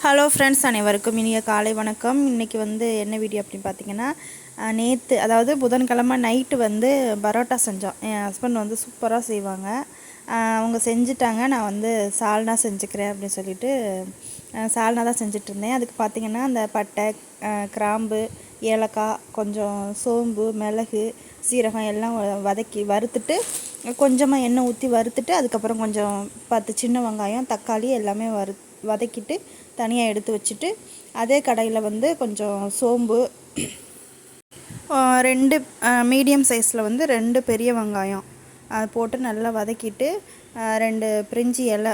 Hello friends, அனைவருக்கும் இனிய காலை வணக்கம். இன்றைக்கி என்ன வீடியோ அப்படின்னு பார்த்தீங்கன்னா, நேற்று அதாவது புதன்கிழமை நைட்டு பரோட்டா செஞ்சோம். என் ஹஸ்பண்ட் சூப்பராக செய்வாங்க. அவங்க செஞ்சுட்டாங்க. நான் சால்னா செஞ்சுக்கிறேன் அப்படின்னு சொல்லிட்டு சால்னா தான் செஞ்சிட்ருந்தேன். அதுக்கு பார்த்திங்கன்னா அந்த பட்டை, கிராம்பு, ஏலக்காய், கொஞ்சம் சோம்பு, மிளகு, சீரகம் எல்லாம் வறுத்துட்டு கொஞ்சமாக எண்ணெய் ஊற்றி வறுத்துட்டு அதுக்கப்புறம் கொஞ்சம் 10 சின்ன வெங்காயம், தக்காளி எல்லாமே வதக்கிட்டு தனியாக எடுத்து வச்சுட்டு, அதே கடாயில் கொஞ்சம் சோம்பு, 2 மீடியம் சைஸில் 2 பெரிய வெங்காயம் அது போட்டு நல்லா வதக்கிட்டு, 2 பிரிஞ்சி இலை,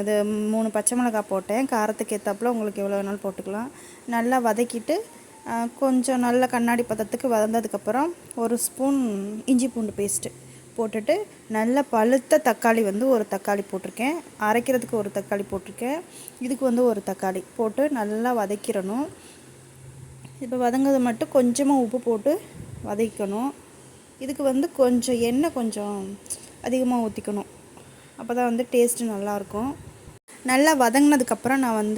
இது 3 பச்சை மிளகாய் போட்டேன். காரத்துக்கு ஏற்றாப்புல உங்களுக்கு எவ்வளோ வேணாலும் போட்டுக்கலாம். நல்லா வதக்கிட்டு கொஞ்சம் நல்ல கண்ணாடி பதத்துக்கு வதந்ததுக்கப்புறம் 1 ஸ்பூன் இஞ்சி பூண்டு பேஸ்ட்டு போட்டுட்டு, நல்ல பழுத்த தக்காளி ஒரு தக்காளி போட்டிருக்கேன். அரைக்கிறதுக்கு 1 தக்காளி போட்டிருக்கேன். இதுக்கு 1 தக்காளி போட்டு நல்லா வதக்கிடணும். இப்போ வதங்கிறது மட்டும் கொஞ்சமாக உப்பு போட்டு வதக்கணும். இதுக்கு கொஞ்சம் எண்ணெய் கொஞ்சம் அதிகமாக ஊற்றிக்கணும். அப்போ தான் டேஸ்ட்டு நல்லாயிருக்கும். நல்லா வதங்கினதுக்கப்புறம் நான்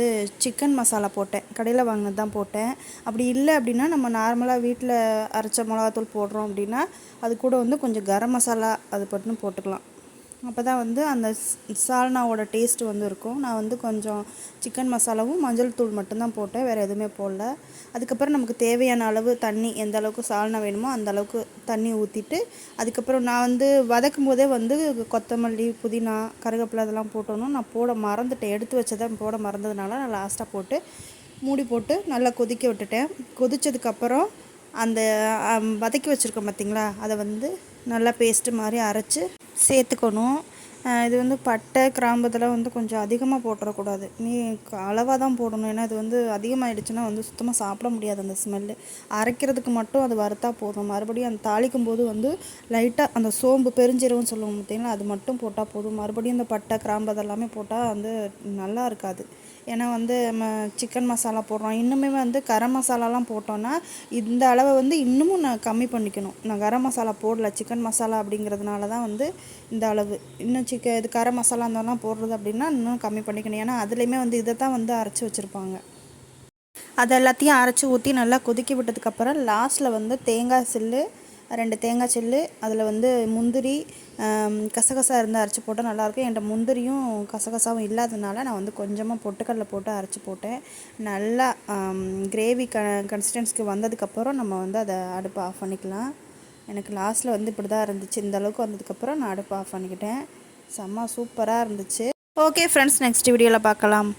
சிக்கன் மசாலா போட்டேன். கடையில் வாங்கினது தான் போட்டேன். அப்படி இல்லை அப்படின்னா நம்ம நார்மலாக வீட்டில் அரைச்ச மிளகாத்தூள் போடுறோம் அப்படின்னா அது கூட கொஞ்சம் கரம் மசாலா அது மட்டும் போட்டுக்கலாம். அப்போ தான் அந்த சால்னாவோட டேஸ்ட்டு இருக்கும். நான் கொஞ்சம் சிக்கன் மசாலாவும் மஞ்சள் தூள் மட்டும்தான் போட்டேன், வேறு எதுவுமே போடல. அதுக்கப்புறம் நமக்கு தேவையான அளவு தண்ணி, எந்த அளவுக்கு சால்னா வேணுமோ அந்த அளவுக்கு தண்ணி ஊற்றிட்டு, அதுக்கப்புறம் நான் வதக்கும் போதே கொத்தமல்லி, புதினா, கருவேப்பிலை அதெல்லாம் போட்டணும். நான் போட மறந்துட்டேன், எடுத்து வச்சதை போட மறந்ததுனால நான் லாஸ்ட்டாக போட்டு மூடி போட்டு நல்லா கொதிக்க விட்டுட்டேன். கொதித்ததுக்கப்புறம் அந்த வதக்கி வச்சுருக்கோம் பார்த்திங்களா, அதை நல்லா பேஸ்ட்டு மாதிரி அரைச்சி சேர்த்துக்கணும். இது பட்டை, கிராம்பு இதெல்லாம் கொஞ்சம் அதிகமாக போட்டுறக்கூடாது. அளவாக தான் போடணும். ஏன்னா இது அதிகமாகிடுச்சுன்னா சுத்தமாக சாப்பிட முடியாது அந்த ஸ்மெல்லு. அரைக்கிறதுக்கு மட்டும் அது வறுத்தா போதும். மறுபடியும் அந்த தாளிக்கும் போது லைட்டாக அந்த சோம்பு, பெருஞ்சீரகம்னு சொல்லுவோம் பார்த்திங்களா, அது மட்டும் போட்டால் போதும். மறுபடியும் இந்த பட்டை, கிராம்பு அதெல்லாமே போட்டால் நல்லா இருக்காது. ஏன்னா நம்ம சிக்கன் மசாலா போடுறோம். இன்னுமே கரம் மசாலாலாம் போட்டோன்னா இந்த அளவை இன்னமும் நான் கம்மி பண்ணிக்கணும். நான் கரம் மசாலா போடல, சிக்கன் மசாலா அப்படிங்கிறதுனால தான் இந்த அளவு. இன்னும் இது கரம் மசாலா இருந்தெல்லாம் போடுறது அப்படின்னா இன்னும் கம்மி பண்ணிக்கணும். ஏன்னா அதுலேயுமே இதை தான் அரைச்சி வச்சுருப்பாங்க. அதை எல்லாத்தையும் அரைச்சி ஊற்றி நல்லா கொதிக்க விட்டதுக்கப்புறம் லாஸ்ட்டில் தேங்காய் சில்லு, 2 தேங்காய் சில்லு, அதில் முந்திரி, கசகசா இருந்தால் அரைச்சி போட்டால் நல்லாயிருக்கும். என்கிட்ட முந்திரியும் கசகசாவும் இல்லாததுனால நான் கொஞ்சமாக பொட்டுக்கடலை போட்டு அரைச்சி போட்டேன். நல்லா கிரேவி கன்சிஸ்டன்சிக்கு வந்ததுக்கப்புறம் நம்ம அதை அடுப்பை ஆஃப் பண்ணிக்கலாம். எனக்கு லாஸ்ட்டில் இப்படி தான் இருந்துச்சு. இந்த அளவுக்கு வந்ததுக்கப்புறம் நான் அடுப்பை ஆஃப் பண்ணிக்கிட்டேன். செம்ம சூப்பராக இருந்துச்சு. ஓகே ஃப்ரெண்ட்ஸ், நெக்ஸ்ட் வீடியோவில் பார்க்கலாம்.